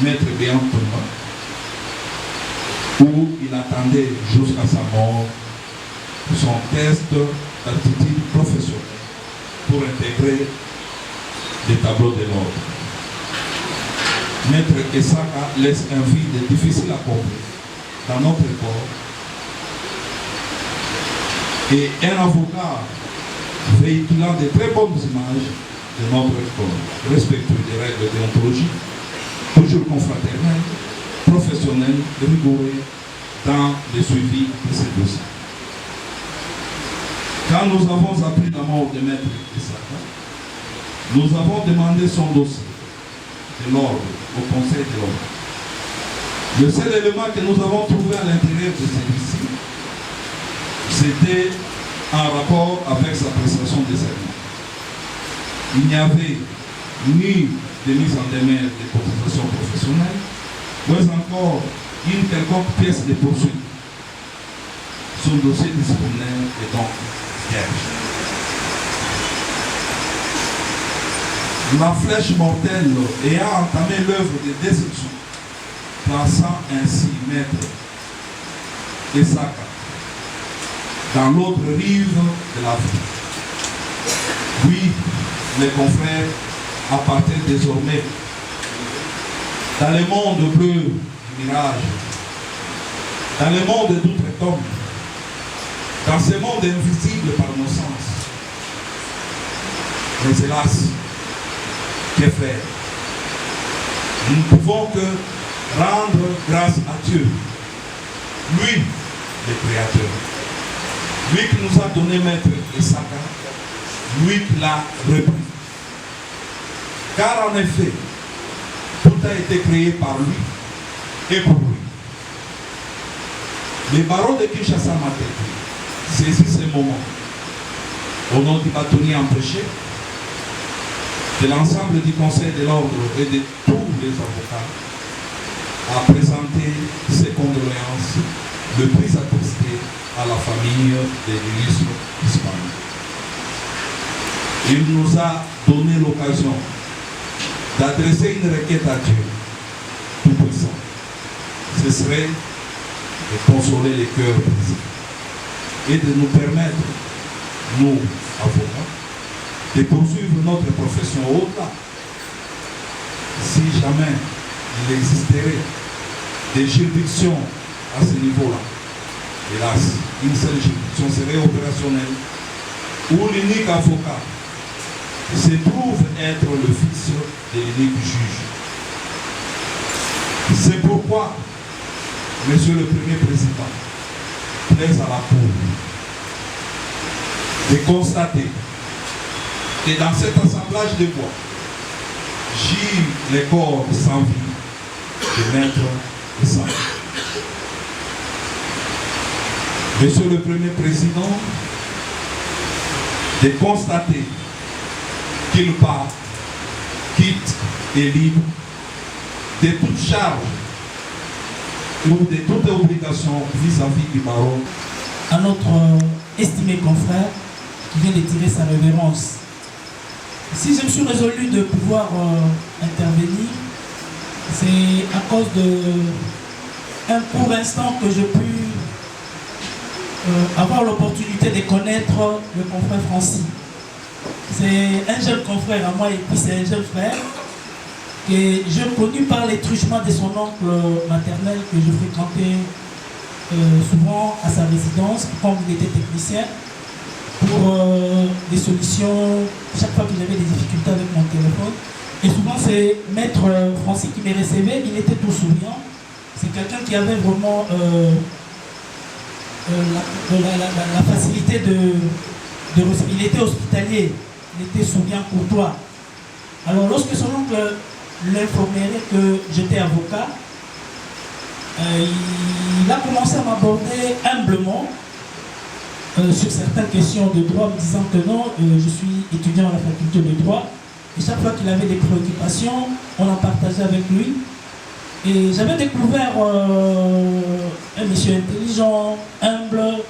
maître Béant Thomas, où il attendait jusqu'à sa mort son test d'aptitude professionnelle pour intégrer les tableaux de l'ordre. Maître Isaka laisse un vide difficile à combler dans notre corps, et un avocat véhiculant de très bonnes images de notre corps, respectueux des règles de déontologie, toujours confraternel, professionnel, rigoureux dans le suivi de ces dossiers. Quand nous avons appris la mort de Maître Isaka, nous avons demandé son dossier de l'ordre au Conseil de l'ordre. Le seul élément que nous avons trouvé à l'intérieur de celui-ci, c'était en rapport avec sa prestation de serment. Il n'y avait ni de mise en demeure de cotisation professionnelle, mais encore une quelconque pièce de poursuite. Son dossier disciplinaire est donc vierge. La flèche mortelle ayant entamé l'œuvre de destruction, plaçant ainsi Maître Isaka dans l'autre rive de la vie. Oui, mes confrères, appartiennent désormais dans le monde bleu du mirage, dans le monde d'outre-tombe, dans ce monde invisible par nos sens. Mais hélas, que faire? Nous ne pouvons que rendre grâce à Dieu, lui, le Créateur, lui qui nous a donné Maître Isaka, lui qui l'a repris. Car en effet, tout a été créé par lui et pour lui. Les barreaux de Kinshasa Matete saisissent ce moment au nom du bâtonnier empêché, de l'ensemble du Conseil de l'ordre et de tous les avocats, a présenté ses condoléances le plus attristé à la famille des ministres hispaniques. Il nous a donné l'occasion d'adresser une requête à Dieu Tout-Puissant. Ce serait de consoler les cœurs brisés et de nous permettre, nous, avocats, de poursuivre notre profession au-delà. Si jamais il existerait des juridictions à ce niveau-là, hélas, une seule juridiction serait opérationnelle, où l'unique avocat se trouve être le fils de l'unique juge. C'est pourquoi, Monsieur le Premier Président, plaise à la Cour de constater que dans cet assemblage de bois, gît les corps sans vie de maître et sans vie. Monsieur le Premier Président, de constater qu'il part, quitte et libre de toute charge ou de toute obligation vis-à-vis du barreau. À notre estimé confrère qui vient de tirer sa révérence. Si je me suis résolu de pouvoir intervenir, c'est à cause d'un court instant que j'ai pu avoir l'opportunité de connaître le confrère Francis. C'est un jeune confrère à moi et puis c'est un jeune frère que j'ai connu par les truchements de son oncle maternel que je fréquentais souvent à sa résidence quand il était technicien pour des solutions chaque fois que j'avais des difficultés avec mon téléphone. Et souvent c'est Maître Francis qui me recevait, il était tout souriant. C'est quelqu'un qui avait vraiment la facilité de recevoir. Il était hospitalier, il était souriant courtois. Alors lorsque son oncle l'informerait que j'étais avocat, il a commencé à m'aborder humblement sur certaines questions de droit, me disant que non, je suis étudiant à la faculté de droit, et chaque fois qu'il avait des préoccupations, on en partageait avec lui. Et j'avais découvert un monsieur intelligent, humble,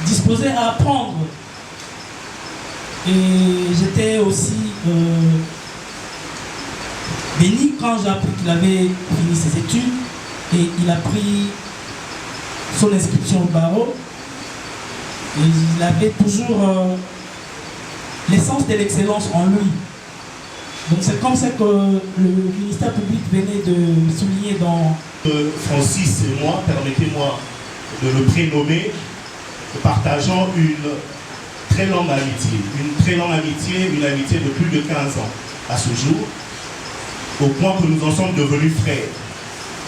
disposé à apprendre. Et j'étais aussi béni quand j'ai appris qu'il avait fini ses études et il a pris son inscription au barreau. Et il avait toujours l'essence de l'excellence en lui. Donc c'est comme ça que le ministère public venait de souligner dans... Francis et moi, permettez-moi de le prénommer, partageant une très longue amitié. Une très longue amitié, une amitié de plus de 15 ans à ce jour, au point que nous en sommes devenus frères.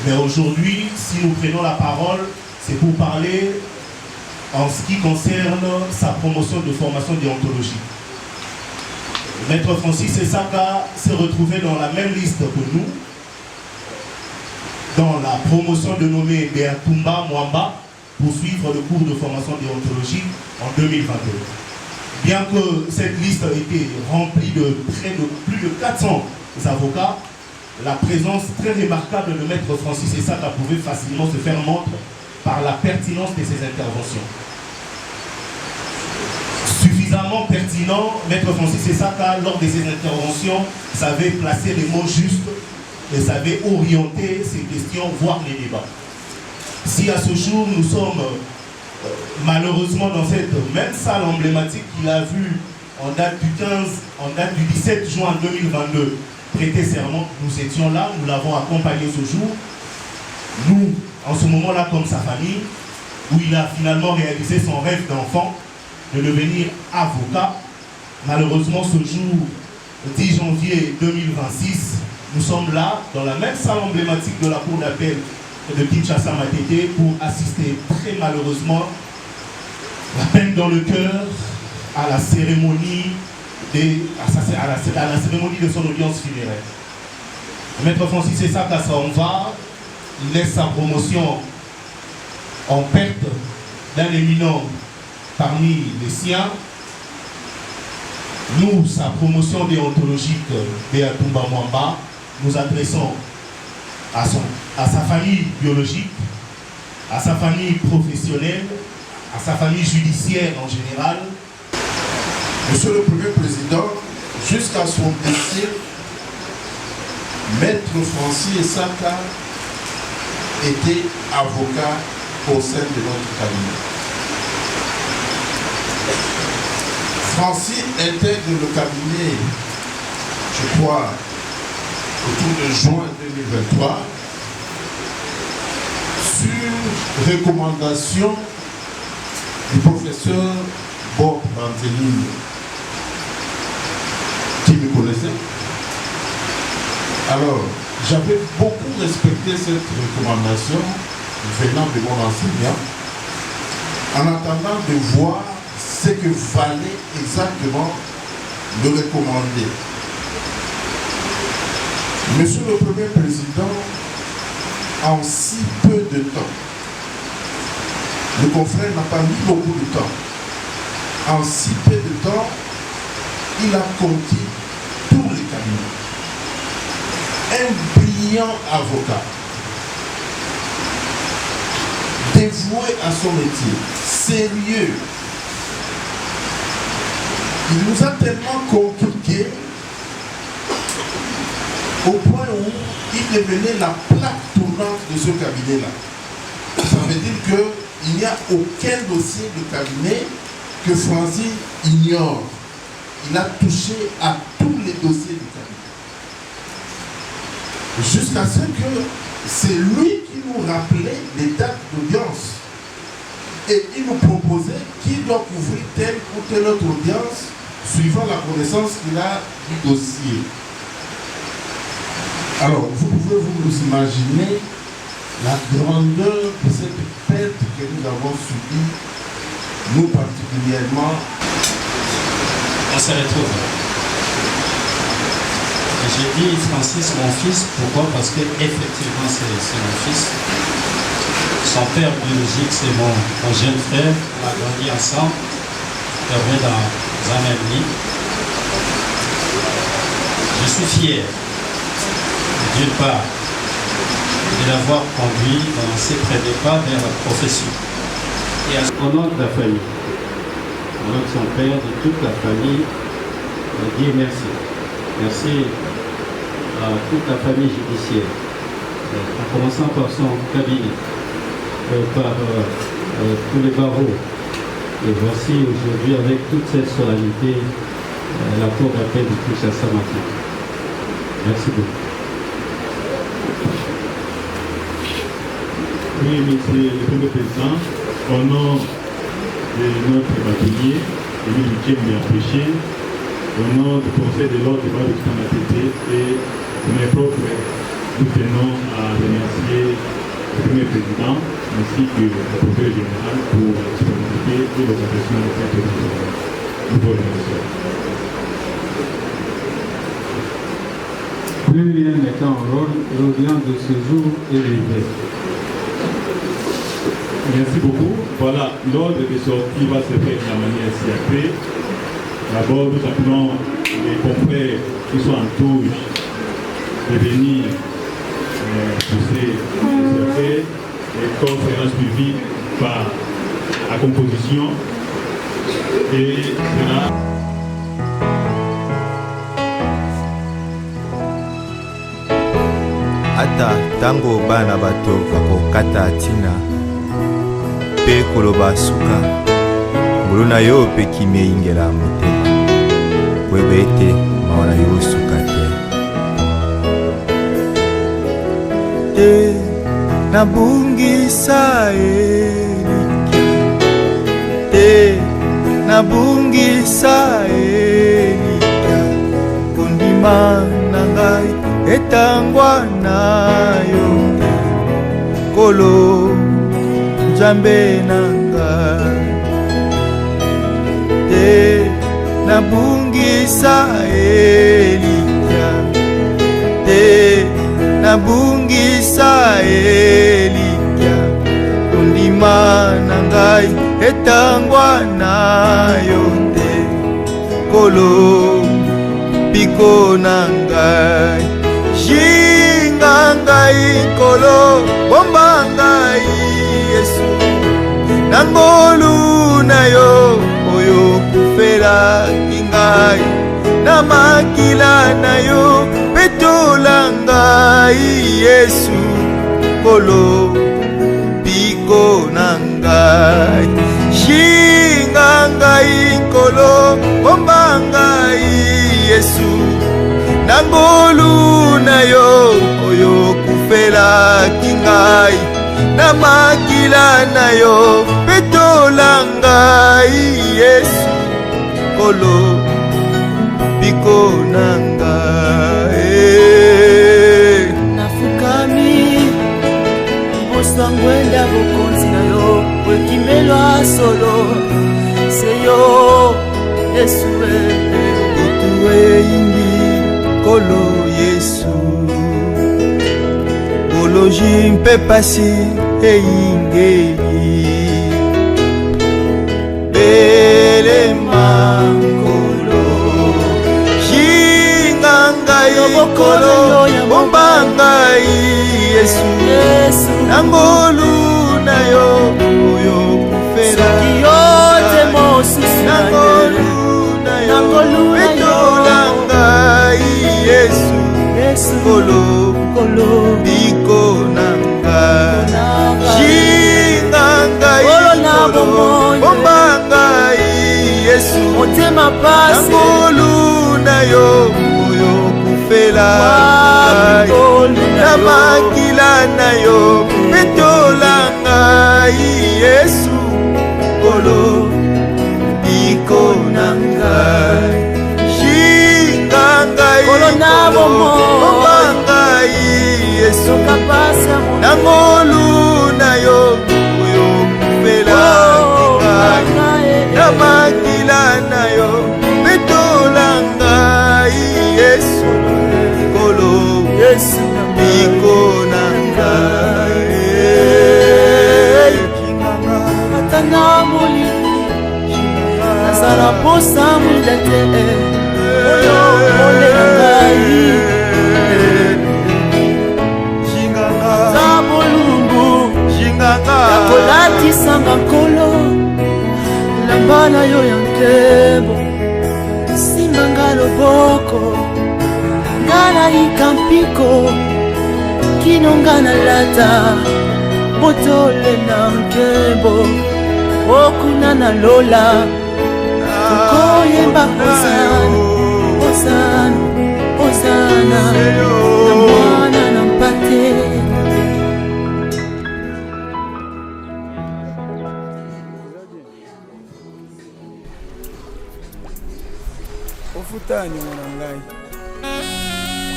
Mais aujourd'hui, si nous prenons la parole, c'est pour parler en ce qui concerne sa promotion de formation déontologique. Maître Francis Essaka s'est retrouvé dans la même liste que nous, dans la promotion de nommer Béatumba Mwamba pour suivre le cours de formation déontologique en 2022. Bien que cette liste ait été remplie de plus de 400 avocats, la présence très remarquable de Maître Francis Essaka pouvait facilement se faire montre par la pertinence de ses interventions. Suffisamment pertinent, Maître Francis Essaka, lors de ses interventions, savait placer les mots justes et savait orienter ses questions, voire les débats. Si à ce jour, nous sommes malheureusement dans cette même salle emblématique qu'il a vue en date du 17 juin 2022, prêter serment, nous étions là, nous l'avons accompagné ce jour. Nous, en ce moment-là, comme sa famille, où il a finalement réalisé son rêve d'enfant, de devenir avocat. Malheureusement, ce jour, 10 janvier 2026, nous sommes là, dans la même salle emblématique de la cour d'appel de Kinshasa Matete, pour assister très malheureusement, la peine dans le cœur, à la cérémonie de son audience funéraire. Maître Francis Essaka s'en va, il laisse sa promotion en perte d'un éminent parmi les siens. Nous, sa promotion déontologique Béatumba Mwamba, nous adressons à sa famille biologique, à sa famille professionnelle, à sa famille judiciaire en général. Monsieur le Premier Président, jusqu'à son décès, Maître Francis Esaka était avocat au sein de notre cabinet. Francis intègre le cabinet, je crois, autour de juin 2023, sur recommandation du professeur Bob Mantelini, qui me connaissait. Alors, j'avais beaucoup respecté cette recommandation venant de mon enseignant, en attendant de voir ce que fallait exactement le recommander. Monsieur le Premier Président, en si peu de temps, le confrère n'a pas mis beaucoup de temps. En si peu de temps, il a conquis tous les cabinets. Un brillant avocat, dévoué à son métier, sérieux. Il nous a tellement compliqué au point où il devenait la plaque tournante de ce cabinet-là. Ça veut dire qu'il n'y a aucun dossier de cabinet que Francis ignore. Il a touché à tous les dossiers du cabinet. Jusqu'à ce que c'est lui qui nous rappelait les dates d'audience. Et il nous proposait qui doit couvrir telle ou telle autre audience suivant la connaissance qu'il a du dossier. Alors, vous pouvez vous imaginer la grandeur de cette perte que nous avons subie, nous particulièrement. On se retrouve. J'ai dit Francis, mon fils, pourquoi? Parce que effectivement c'est mon fils. Son père biologique, c'est mon jeune frère. On a grandi ensemble, on dans un même lit. Je suis fier, d'une part, de l'avoir conduit dans ses premiers pas vers la profession. Et au nom de la famille, au nom de son père, de toute la famille, Dieu merci. Merci à toute la famille judiciaire, en commençant par son cabinet, par tous les barreaux. Et voici aujourd'hui, avec toute cette solennité, la cour d'appel de Kinshasa maintenant. Merci beaucoup. Oui, monsieur le Premier Président, au nom de notre bâtonnier, Émile Lucien Péché, au nom du Conseil de l'ordre de l'État et de mes propres, nous tenons à remercier le Premier Président ainsi que le Procureur général pour la disponibilité et l'organisation de cette émission. Nous vous remercions. Plus rien n'est en rôle, l'audience de ce jour est levée. Merci beaucoup. Voilà, l'ordre de sortie va se faire de la manière ci-après. D'abord, nous appelons les confrères qui sont en touche de venir pousser le secret. Les conférences suivies par la composition et cela. Ata tango bana bato bakokata tina pe koloba suka ngulu na yo pe kimeyingela motema kwebe ete mawana yo suka te nabungisa elika te nabungisa elika kondima na ngai etangwa na yo te kolo nzambe na ngai te nabungisa elika te nabungisa elika kondima na ngai etangwa na yo te kolo piko na ngai jinga ngai ngai nkolo bomba ngai Yesu nangolu na yo oyo kufelaki ngai na makila na yo petola ngai Yesu nkolo piko na ngai shinga ngai nkolo bomba ngai Yesu nangolu na yo oyo kufelaki ngai na makila na yo petola ngai Yesu nkolo piko na ngai nafukami bosangwenda bokonzi na yo wekimelwa solo seyo Yesu utuwe ingi kolo Yesu oloji mpe pasi eyingeli belema kolo jinga ngai kolo bomba ngai Yesu nangolu na yo oyo kufela yote mosusu nangolu na yo petola ngai Yesu kolo biko na ngai jinga ngai kolo bomba ngai Yesu nangolu na yo oyo kufela ngai na makila na yo petola ngai Yesu kolo biko na ngai jinga ngai kolo bomba ngai Yesu nangolu na yo oyo kufela ngai na makila na yo petola ngai Yesu kolo biko na ngai atana molili nazala posa mwilete oyo olela ngai nakolatisanga nkolo lamba na yo ya nkebo simbanga loboko nga nayika mpiko kino nga nalata botole na nkebo okuna na lola tokoyemba hosana hosana hosana na mwana na mpate ofutani mwana ngai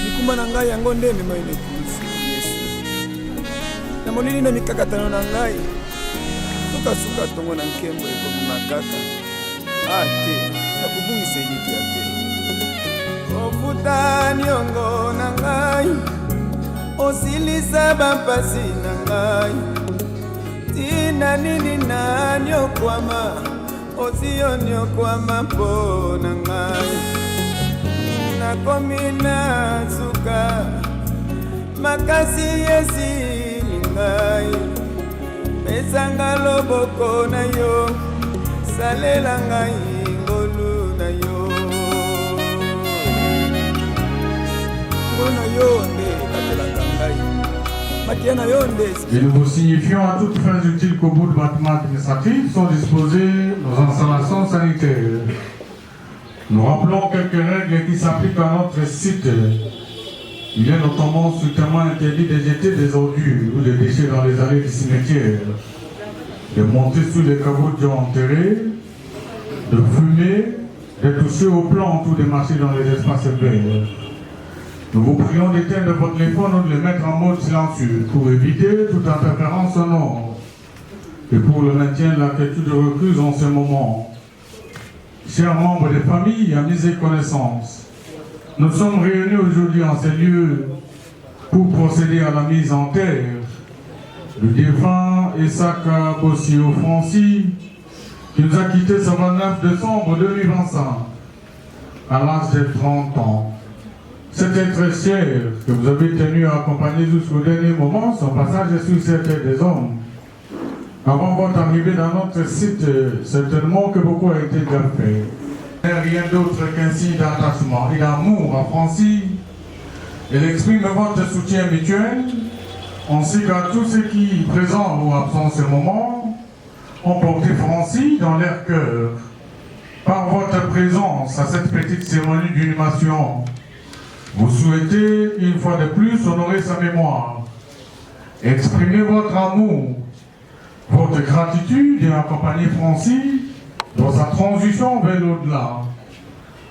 mikuma na ngai yango nde emema ine kusi Yesu na molili na mikakatano na ngai sukasuka tongo na nkembo ekobima kaka ate nakobungisa elikia te ofutani yango na ngai osilisa bampasi na ngai tina nini nani okwama osioni okwama mpo na ngai nakomi na suka makasi esili ngai pesanga loboko na yo salela ngai ngolu na yo ngolu na yo nde katelaka ngai makia na yo nde. Et nous vous signifions à toutes fins utiles qu'au bout de bâtiments administratifs sont disposées nos installations sanitaires. Nous rappelons quelques règles qui s'appliquent à notre site. Il est notamment strictement interdit de jeter des ordures ou des déchets dans les allées du cimetière, de monter sur les caveaux déjà enterrés, de fumer, de toucher aux plantes ou de marcher dans les espaces verts. Nous vous prions d'éteindre votre téléphone ou de le mettre en mode silencieux pour éviter toute interférence sonore et pour le maintien de la quiétude recluse en ce moment. Chers membres des familles, amis et connaissances, nous sommes réunis aujourd'hui en ces lieux pour procéder à la mise en terre du défunt Essaka Bossio Francis, qui nous a quittés ce 29 décembre 2025 à l'âge de 30 ans. C'était très cher que vous avez tenu à accompagner jusqu'au dernier moment. Son passage est sur cette terre des hommes. Avant votre arrivée dans notre site, certainement que beaucoup a été déjà fait. Rien d'autre qu'un signe d'attachement et d'amour à Francis. Elle exprime votre soutien mutuel, ainsi qu'à tous ceux qui, présents ou absents ce moment, ont porté Francis dans leur cœur. Par votre présence à cette petite cérémonie d'inhumation, vous souhaitez une fois de plus honorer sa mémoire, exprimer votre amour, votre gratitude et accompagner Francis dans sa transition vers l'au-delà.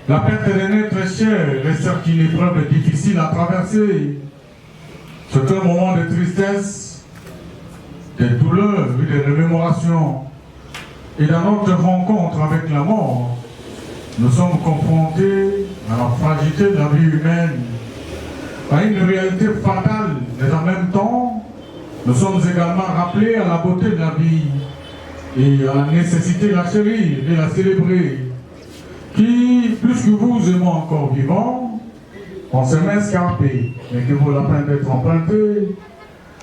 La perte de notre cher est certes une épreuve difficile à traverser. C'est un moment de tristesse, de douleur et de remémoration. Et dans notre rencontre avec la mort, nous sommes confrontés à la fragilité de la vie humaine, à une réalité fatale, mais en même temps, nous sommes également rappelés à la beauté de la vie et à la nécessité de la chérir et la célébrer, qui, plus que vous et moi encore vivants, on se met escarpé, mais qui vaut la peine d'être emprunté,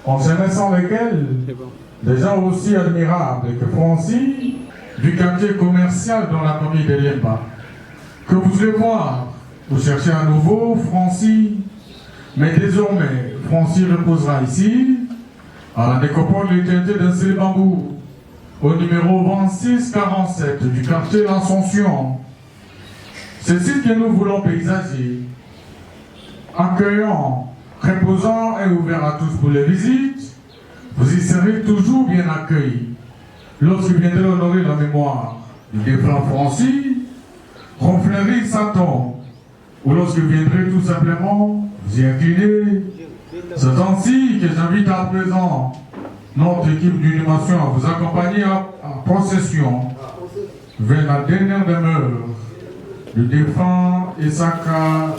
on se met sans lesquels des gens aussi admirables que Francis, du quartier commercial dans la commune de Lemba. Que vous voulez voir, vous cherchez à nouveau Francis, mais désormais, Francis reposera ici, à la nécropole de l'éternité d'un Célibambou, au numéro 2647 du quartier L'Ascension. C'est ici que nous voulons paysager, accueillant, reposant et ouvert à tous pour les visites. Vous y serez toujours bien accueillis. Lorsque vous viendrez honorer la mémoire du défunt Francis, refleurir sa tombe, ou lorsque vous viendrez tout simplement vous y incliner. C'est ainsi que j'invite à présent notre équipe d'inhumation à vous accompagner en procession vers la dernière demeure du défunt Isaka.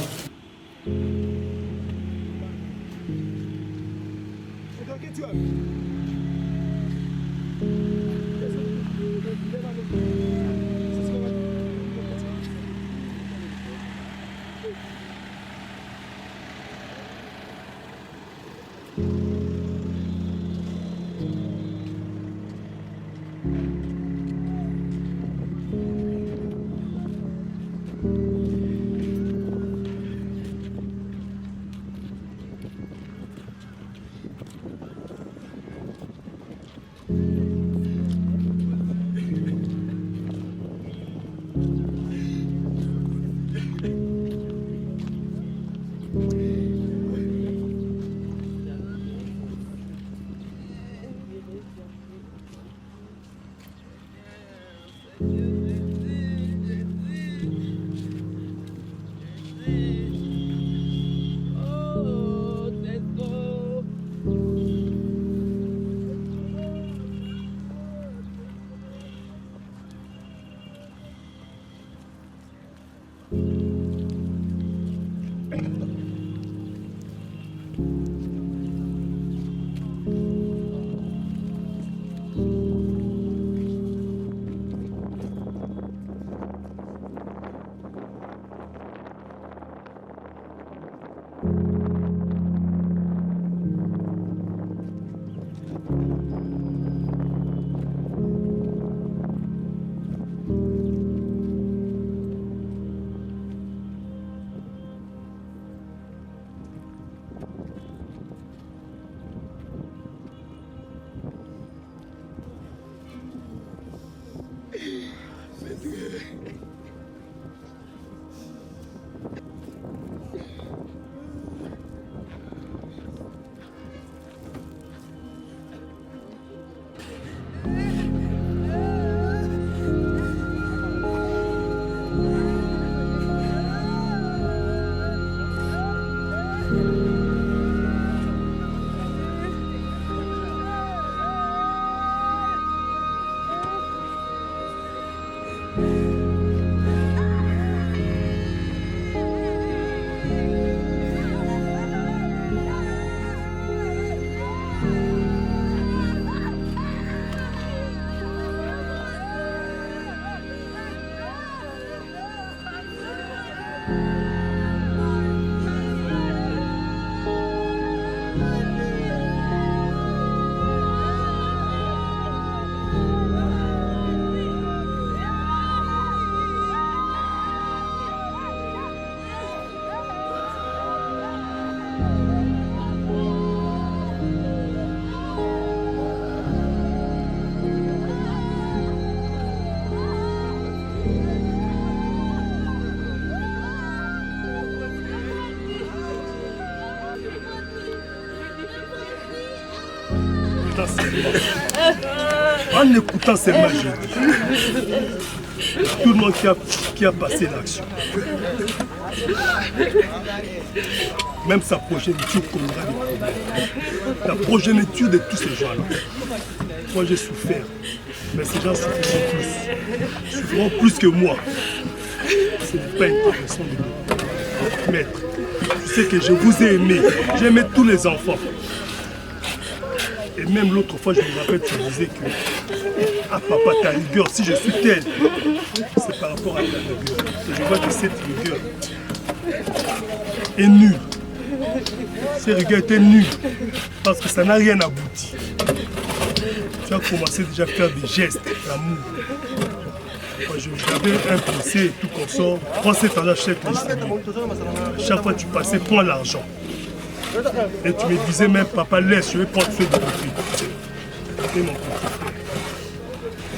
seulement, je dis. Tout le monde qui a passé l'action. Même sa progéniture causera des problèmes. La progéniture de tous ces gens-là. Moi j'ai souffert. Mais ces gens souffriront plus. Ils souffriront plus que moi. Ce n'est pas une question de maître. Je sais que je vous ai aimé. J'ai aimé tous les enfants. Et même l'autre fois, je me rappelle, tu disais que ah papa, ta rigueur, si je suis tel, c'est par rapport à ta rigueur. Et je vois que cette rigueur est nulle. Cette rigueur était nulle parce que ça n'a rien abouti. Tu as commencé déjà à faire des gestes d'amour. J'avais un procès et tout comme ça. Prends cet argent, chèque les signes. Chaque fois que tu passais, prends l'argent. Et tu me disais même, papa, laisse, je vais prendre feu de côté. Et mon petit frère.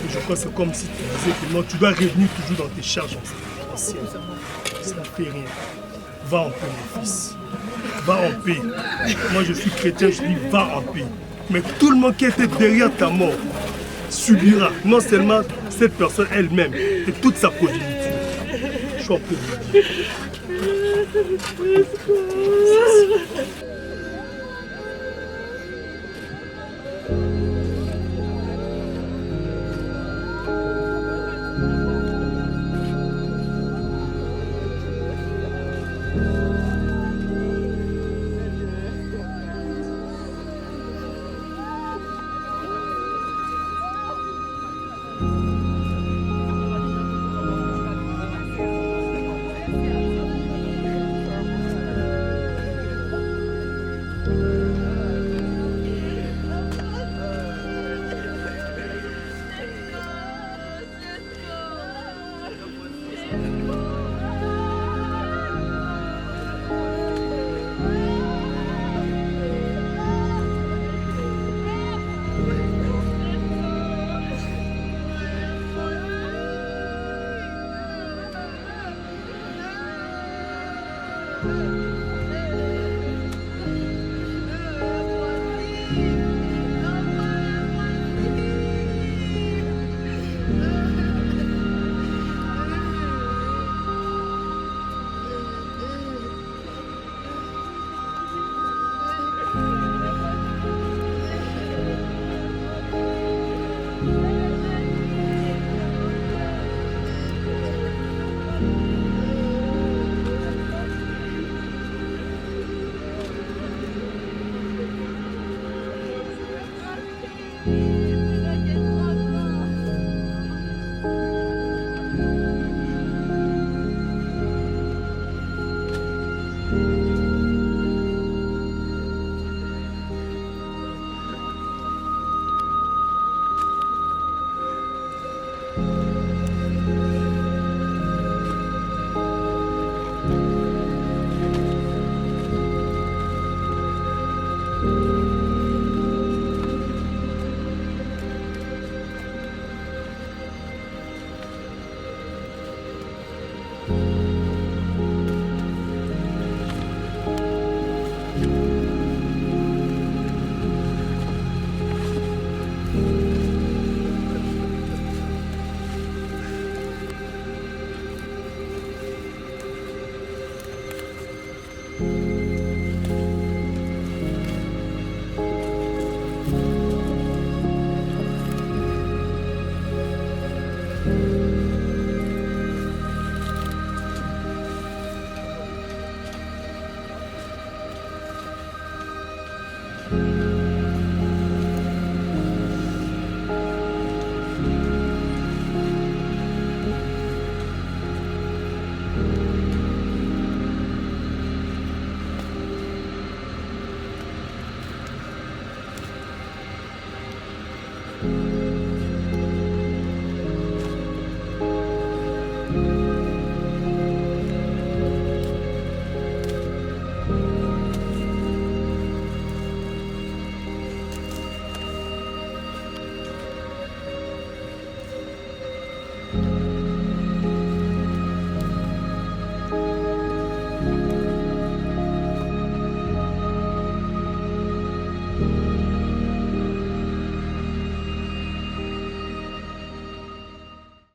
Et je crois que c'est comme si tu disais que non, tu dois revenir toujours dans tes charges anciennes. Ça ne fait rien. Va en paix, mon fils. Va en paix. Moi, je suis chrétien, je dis va en paix. Mais tout le monde qui était derrière ta mort subira non seulement cette personne elle-même et toute sa progéniture. Je suis en train de le dire.